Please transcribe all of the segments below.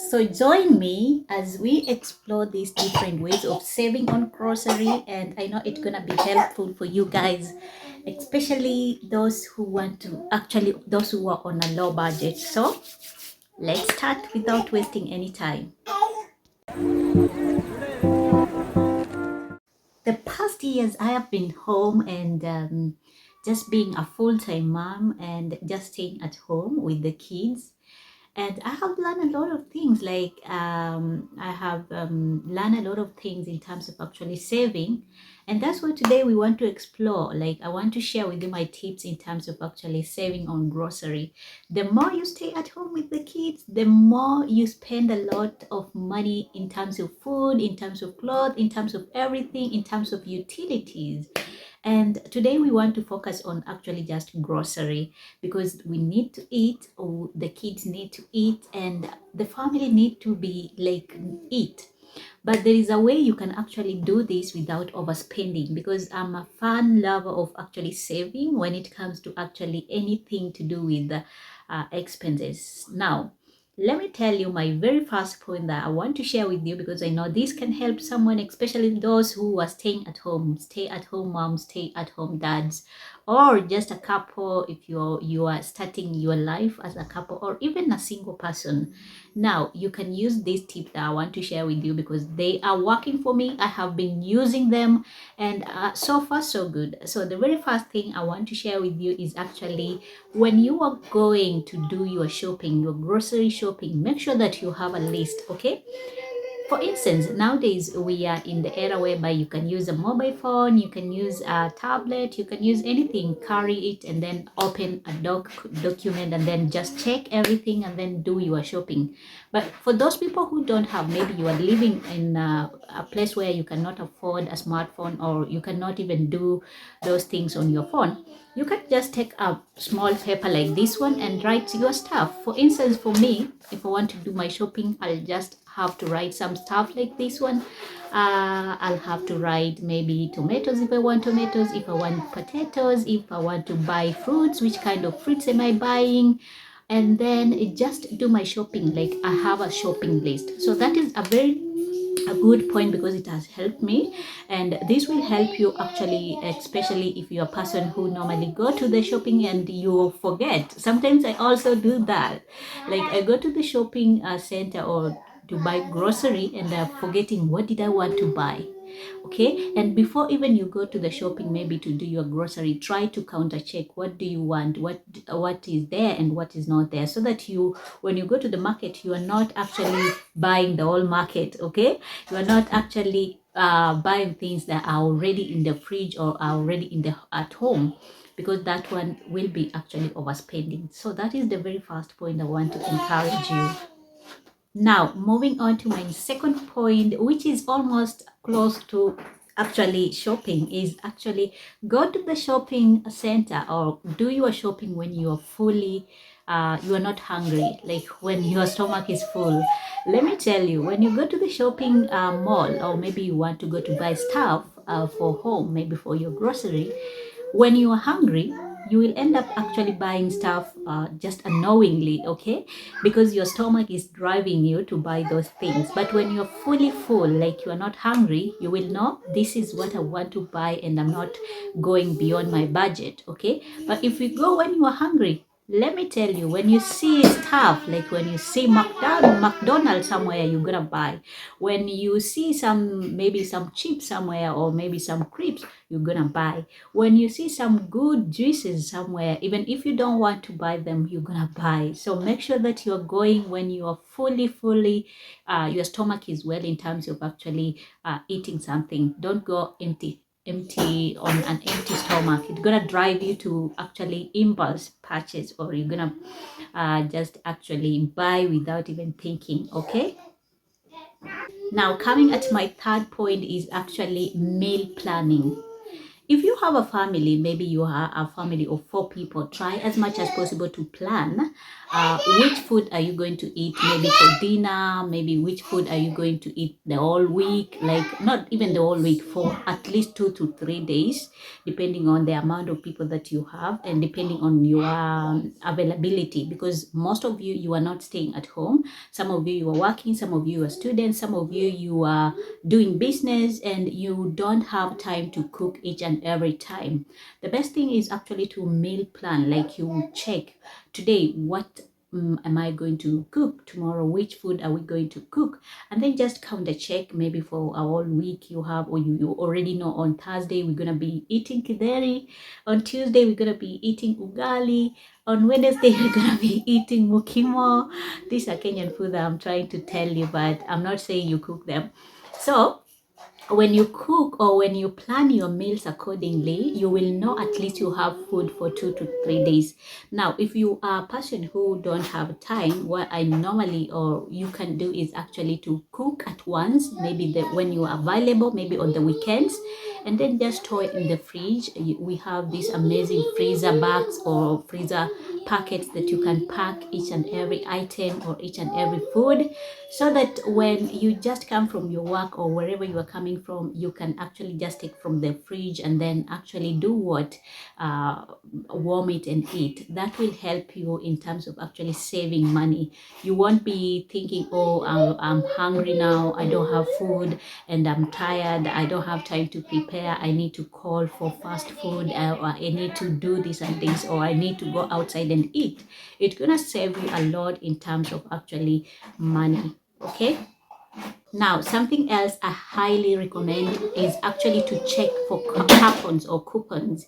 So join me as we explore these different ways of saving on grocery, and I know it's gonna be helpful for you guys, especially those who want to those who are on a low budget. So let's start without wasting any time. The past years I have been home and just being a full-time mom and just staying at home with the kids, and I have learned a lot of things. Like I have learned a lot of things in terms of actually saving, and that's what today we want to explore. Like I want to share with you my tips in terms of actually saving on grocery. The more you stay at home with the kids, the more you spend a lot of money in terms of food, in terms of clothes, in terms of everything, in terms of utilities. And today we want to focus on actually just grocery, because we need to eat, or the kids need to eat, and the family need to be like eat. But there is a way you can actually do this without overspending, because I'm a fan lover of actually saving when it comes to actually anything to do with expenses. Now, let me tell you my very first point that I want to share with you, because I know this can help someone, especially those who are staying at home, stay at home moms, stay at home dads, or just a couple if you are starting your life as a couple, or even a single person. Now you can use these tips that I want to share with you, because they are working for me. I have been using them, and so far so good. So the very first thing I want to share with you is actually, when you are going to do your shopping, your grocery shopping, make sure that you have a list. Okay, for instance, nowadays we are in the era whereby you can use a mobile phone, you can use a tablet, you can use anything, carry it, and then open a document, and then just check everything and then do your shopping. But for those people who don't have, maybe you are living in a place where you cannot afford a smartphone, or you cannot even do those things on your phone, you can just take a small paper like this one and write your stuff. For instance, for me, if I want to do my shopping, I'll just have to write some stuff like this one. I'll have to write maybe tomatoes if I want tomatoes, if I want potatoes, if I want to buy fruits, which kind of fruits am I buying, and then just do my shopping. Like I have a shopping list. So that is a good point, because it has helped me, and this will help you actually, especially if you're a person who normally go to the shopping and you forget. Sometimes I also do that. Like I go to the shopping center or to buy grocery, and I'm forgetting what did I want to buy. Okay, and before even you go to the shopping, maybe to do your grocery, try to counter check what do you want, what is there and what is not there, so that you, when you go to the market, you are not actually buying the whole market. Okay, you are not actually buying things that are already in the fridge or are already in the at home, because that one will be actually overspending. So that is the very first point I want to encourage you. Now, moving on to my second point, which is almost close to actually shopping, is actually go to the shopping center or do your shopping when you are fully, you are not hungry, like when your stomach is full. Let me tell you, when you go to the shopping mall, or maybe you want to go to buy stuff for home, maybe for your grocery, when you are hungry, you will end up actually buying stuff just unknowingly. Okay, because your stomach is driving you to buy those things. But when you're fully full, like you are not hungry, you will know this is what I want to buy, and I'm not going beyond my budget. Okay, but if you go when you are hungry, let me tell you, when you see stuff, like when you see McDonald's somewhere, you're gonna buy. When you see some, maybe some chips somewhere, or maybe some crepes, you're gonna buy. When you see some good juices somewhere, even if you don't want to buy them, you're gonna buy. So make sure that you're going when you are fully, your stomach is well in terms of actually eating something. Don't go empty on an empty stomach. It's gonna drive you to actually impulse purchase, or you're gonna just actually buy without even thinking. Okay, now coming at my third point is actually meal planning. If you have a family, maybe you are a family of 4 people, try as much as possible to plan which food are you going to eat maybe for dinner, maybe which food are you going to eat the whole week, like not even the whole week, for at least 2 to 3 days, depending on the amount of people that you have and depending on your availability, because most of you are not staying at home. Some of you are working, some of you are students, some of you are doing business, and you don't have time to cook each and every time. The best thing is actually to meal plan, like you check today what am I going to cook, tomorrow which food are we going to cook, and then just count a check maybe for a whole week you have, or you already know on Thursday we're gonna be eating kideri, on Tuesday we're gonna be eating ugali, on Wednesday we're gonna be eating mukimo. These are Kenyan food that I'm trying to tell you, but I'm not saying you cook them. So when you cook or when you plan your meals accordingly, you will know at least you have food for 2 to 3 days. Now, if you are a person who don't have time, what I normally or you can do is actually to cook at once, maybe when you are available, maybe on the weekends, and then just store it in the fridge. We have these amazing freezer bags or freezer packets that you can pack each and every item or each and every food, so that when you just come from your work or wherever you are coming from, you can actually just take from the fridge and then actually do what, warm it and eat. That will help you in terms of actually saving money. You won't be thinking, oh, I'm hungry now, I don't have food, and I'm tired, I don't have time to prepare, I need to call for fast food, or I need to do this and this, or I need to go outside and eat. It's gonna save you a lot in terms of actually money. Okay, now something else I highly recommend is actually to check for coupons or coupons.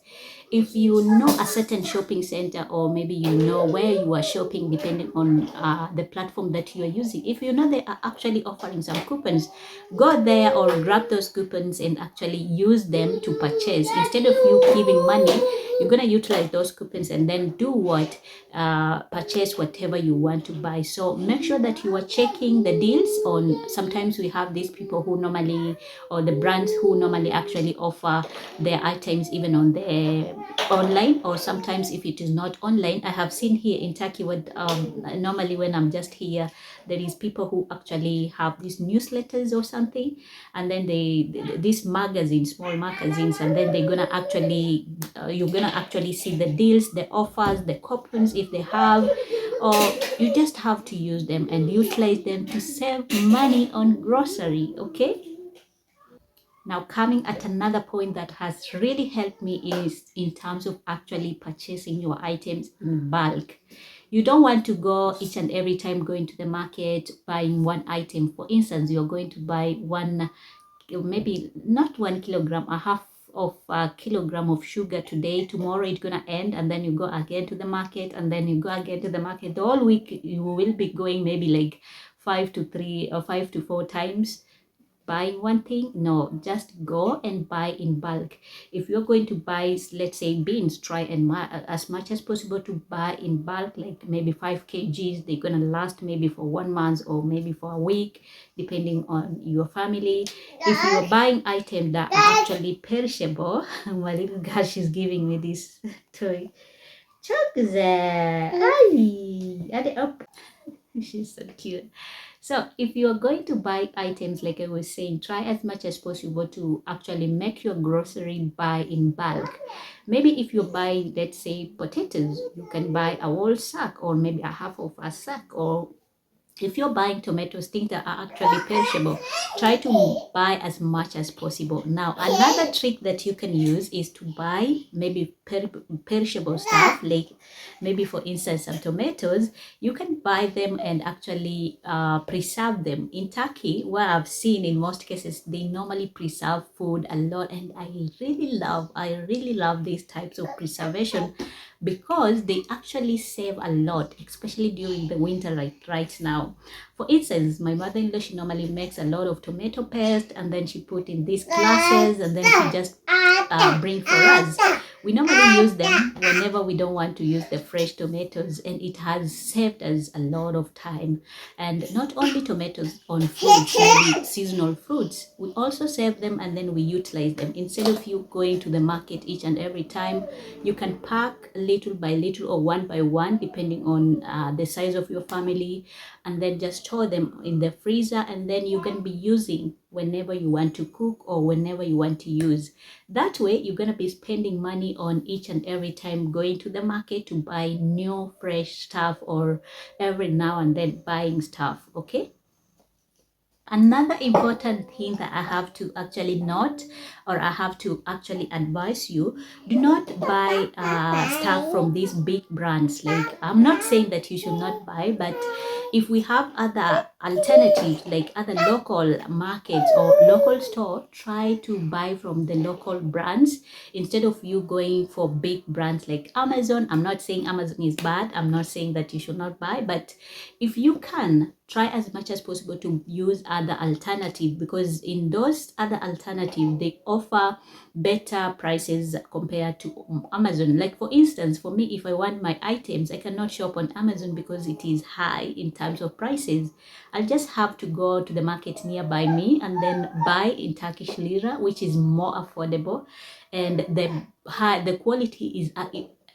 If you know a certain shopping center, or maybe you know where you are shopping, depending on the platform that you are using, if you know they are actually offering some coupons, go there or grab those coupons and actually use them to purchase. Instead of you giving money, you're going to utilize those coupons and then do what, purchase whatever you want to buy. So make sure that you are checking the deals on. Sometimes we have these people who normally, or the brands who normally actually offer their items even on the online, or sometimes if it is not online. I have seen here in Turkey what, normally when I'm just here, there is people who actually have these newsletters or something, and then these magazines, small magazines, and then they're gonna actually, you're gonna actually see the deals, the offers, the coupons if they have, or you just have to use them and utilize them to save money on grocery. Okay, now coming at another point that has really helped me is in terms of actually purchasing your items in bulk. You don't want to go each and every time going to the market buying one item. For instance, you're going to buy one, maybe not 1 kilogram, a half of a kilogram of sugar today. Tomorrow it's gonna end, and then you go again to the market, and then you go again to the market. The whole week you will be going maybe like 5 to 4 times buying one thing. No, just go and buy in bulk. If you're going to buy, let's say, beans, try and as much as possible to buy in bulk, like maybe 5 kgs. They're gonna last maybe for 1 month or maybe for a week, depending on your family. If you're buying items that are actually perishable, my little girl, she's giving me this toy. She's so cute. So if you're going to buy items, like I was saying, try as much as possible to actually make your grocery buy in bulk. Maybe if you buy, let's say, potatoes, you can buy a whole sack or maybe a half of a sack, or if you're buying tomatoes, things that are actually perishable, try to buy as much as possible. Now, another trick that you can use is to buy maybe perishable stuff, like maybe for instance some tomatoes. You can buy them and actually preserve them. In Turkey, what I've seen in most cases, they normally preserve food a lot, and I really love these types of preservation, because they actually save a lot, especially during the winter, right now. For instance, my mother-in-law, she normally makes a lot of tomato paste, and then she put in these glasses, and then she just bring for us. We normally use them whenever we don't want to use the fresh tomatoes, and it has saved us a lot of time. And not only tomatoes on fruits, maybe seasonal fruits, we also save them and then we utilize them. Instead of you going to the market each and every time, you can pack little by little or one by one, depending on the size of your family, and then just store them in the freezer, and then you can be using whenever you want to cook or whenever you want to use. That way you're going to be spending money on each and every time going to the market to buy new fresh stuff, or every now and then buying stuff. Okay, another important thing that I have to actually note, or I have to actually advise you, do not buy stuff from these big brands. Like, I'm not saying that you should not buy, but if we have other alternatives like other local markets or local store, try to buy from the local brands instead of you going for big brands like Amazon. I'm not saying Amazon is bad, I'm not saying that you should not buy, but if you can, try as much as possible to use other alternative, because in those other alternative they offer better prices compared to Amazon. Like, for instance, for me, if I want my items, I cannot shop on Amazon because it is high in terms of prices. I'll just have to go to the market nearby me and then buy in Turkish lira, which is more affordable, and the quality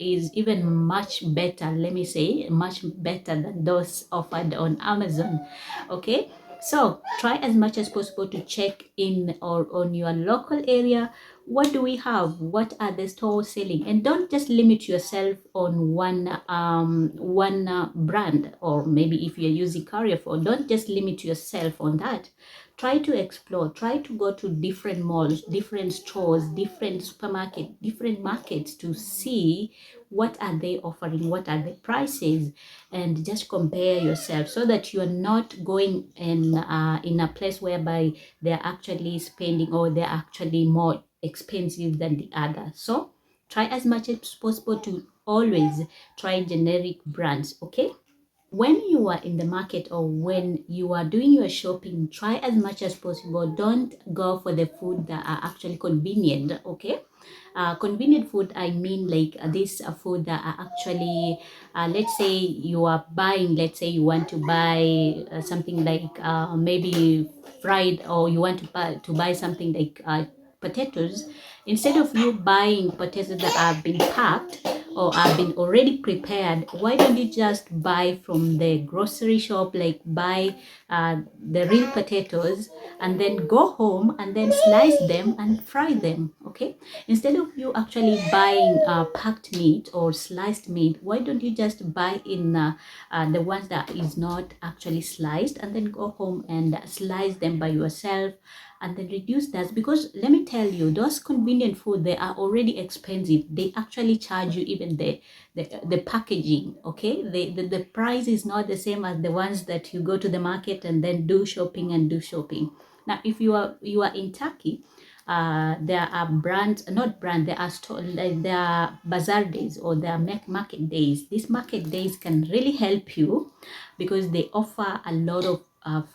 is even much better. Let me say much better than those offered on Amazon. Okay, so try as much as possible to check in or on your local area. What do we have? What are the stores selling? And don't just limit yourself on one brand, or maybe if you're using Carrefour, don't just limit yourself on that. Try to explore, try to go to different malls, different stores, different supermarket, different markets, to see what are they offering, what are the prices, and just compare yourself, so that you are not going in a place whereby they're actually spending, or they're actually more expensive than the other. So try as much as possible to always try generic brands. Okay, when you are in the market or when you are doing your shopping, try as much as possible, don't go for the food that are actually convenient. Okay, convenient food, I mean, like this food that are actually let's say you are buying, let's say you want to buy something like maybe fried, or you want to buy something like potatoes. Instead of you buying potatoes that have been packed or have been already prepared, why don't you just buy from the grocery shop, like buy the real potatoes, and then go home and then slice them and fry them. Okay, instead of you actually buying packed meat or sliced meat, why don't you just buy in the ones that is not actually sliced, and then go home and slice them by yourself, and then reduce that. Because let me tell you, those convenient food, they are already expensive. They actually charge you even the packaging. Okay, the price is not the same as the ones that you go to the market and then do shopping and do shopping. Now, if you are in Turkey, there are brands, not brand, there are like there are bazaar days, or there are market days. These market days can really help you, because they offer a lot of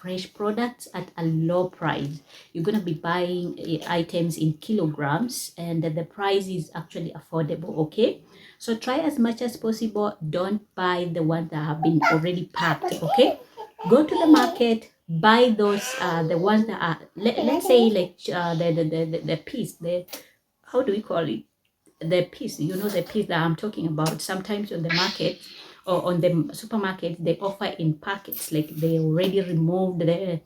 fresh products at a low price. You're going to be buying items in kilograms, and the price is actually affordable. Okay, so try as much as possible, don't buy the ones that have been already packed. Okay, go to the market, buy those the ones that are, let's say, like the piece, the, how do we call it, the piece, the piece that I'm talking about. Sometimes on the market or on the supermarket, they offer in packets, like they already removed they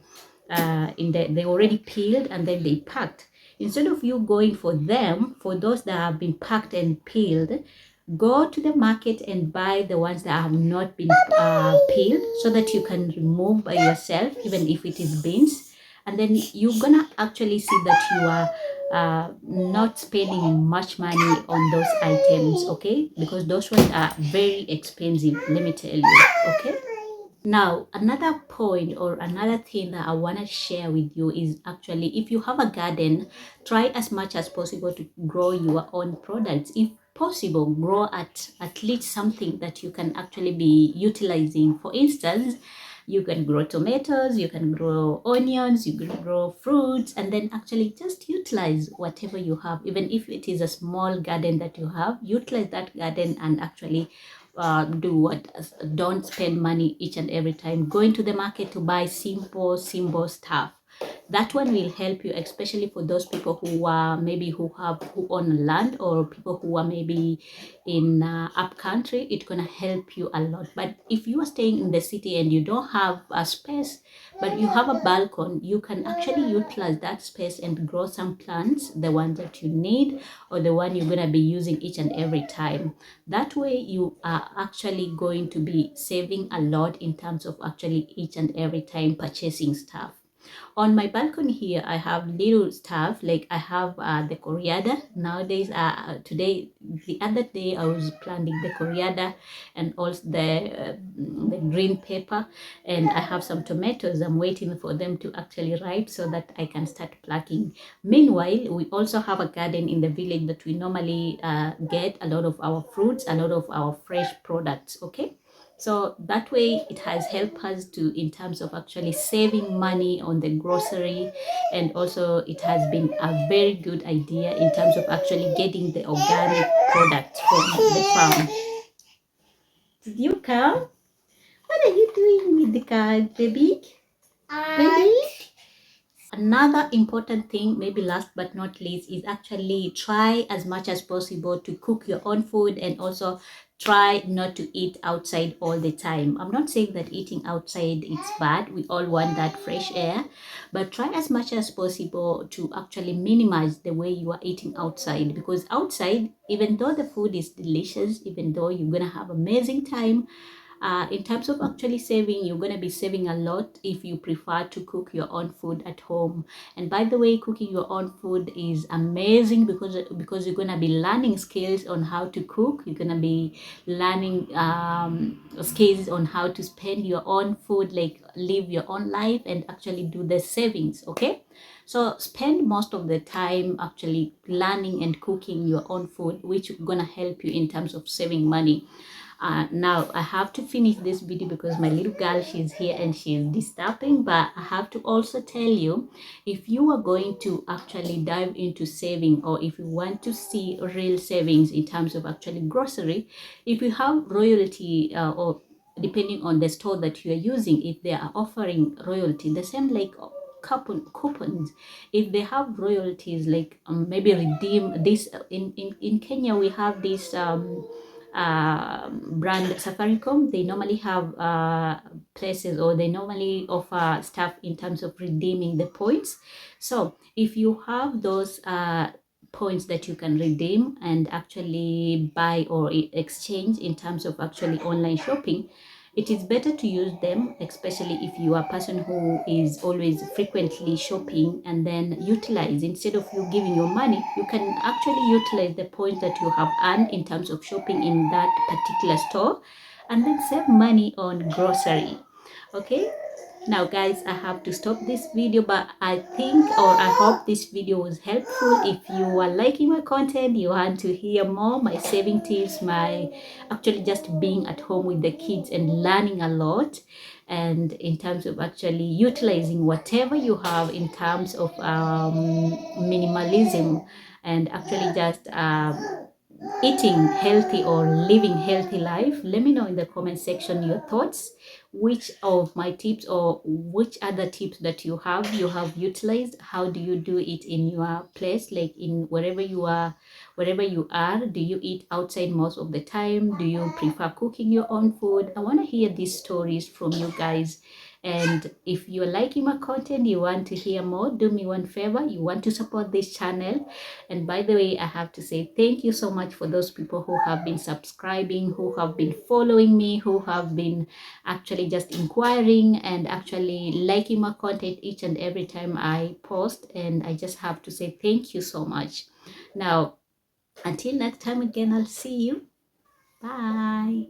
already peeled and then they packed. Instead of you going for them, for those that have been packed and peeled, go to the market and buy the ones that have not been peeled, so that you can remove by yourself, even if it is beans. And then you're gonna actually see that you are not spending much money on those items. Okay, because those ones are very expensive, let me tell you. Okay, now, another point or another thing that I want to share with you is, actually, if you have a garden, try as much as possible to grow your own products. If possible, grow at least something that you can actually be utilizing. For instance, You can grow tomatoes, you can grow onions, you can grow fruits, and then actually just utilize whatever you have. Even if it is a small garden that you have, utilize that garden and actually do what, don't spend money each and every time going to the market to buy simple stuff. That one will help you, especially for those people who are maybe who own land, or people who are maybe in up country. It's gonna help you a lot. But if you are staying in the city and you don't have a space, but you have a balcony, you can actually utilize that space and grow some plants, the one that you need, or the one you're gonna be using each and every time. That way you are actually going to be saving a lot in terms of actually each and every time purchasing stuff. On my balcony here, I have little stuff, like I have the coriander nowadays. Today, the other day, I was planting the coriander and also the green pepper, and I have some tomatoes. I'm waiting for them to actually ripe so that I can start plucking. Meanwhile, we also have a garden in the village that we normally get a lot of our fruits, a lot of our fresh products. Okay, so that way it has helped us to, in terms of actually saving money on the grocery, and also it has been a very good idea in terms of actually getting the organic products from the farm. Did you come? What are you doing with the car, baby? Baby? Another important thing, maybe last but not least, is actually try as much as possible to cook your own food, and also try not to eat outside all the time. I'm not saying that eating outside is bad. We all want that fresh air, but try as much as possible to actually minimize the way you are eating outside, because outside, even though the food is delicious, even though you're gonna have amazing time, in terms of actually saving, you're going to be saving a lot if you prefer to cook your own food at home. And by the way, cooking your own food is amazing, because you're going to be learning skills on how to cook. You're going to be learning skills on how to spend your own food, like live your own life and actually do the savings. Okay, so spend most of the time actually learning and cooking your own food, which is going to help you in terms of saving money. Now I have to finish this video because my little girl, she's here and she's disturbing. But I have to also tell you, if you are going to actually dive into saving, or if you want to see real savings in terms of actually grocery, if you have royalty, or depending on the store that you are using, if they are offering royalty, the same like coupons, if they have royalties, like maybe redeem this. In Kenya we have this brand Safaricom. They normally have places, or they normally offer stuff in terms of redeeming the points. So if you have those points that you can redeem and actually buy or exchange in terms of actually online shopping, it is better to use them, especially if you are a person who is always frequently shopping, and then utilize, instead of you giving your money, you can actually utilize the points that you have earned in terms of shopping in that particular store, and then save money on grocery. Okay, now guys, I have to stop this video, but I think, or I hope this video was helpful. If you are liking my content, you want to hear more my saving tips, my actually just being at home with the kids and learning a lot, and in terms of actually utilizing whatever you have in terms of minimalism, and actually just eating healthy or living healthy life, let me know in the comment section your thoughts. Which of my tips, or which other tips that you have utilized? How do you do it in your place, like in wherever you are, do you eat outside most of the time? Do you prefer cooking your own food? I want to hear these stories from you guys. And if you're liking my content, you want to hear more, do me one favor, you want to support this channel. And by the way, I have to say thank you so much for those people who have been subscribing, who have been following me, who have been actually just inquiring and actually liking my content each and every time I post. And I just have to say thank you so much. Now, until next time again, I'll see you. Bye.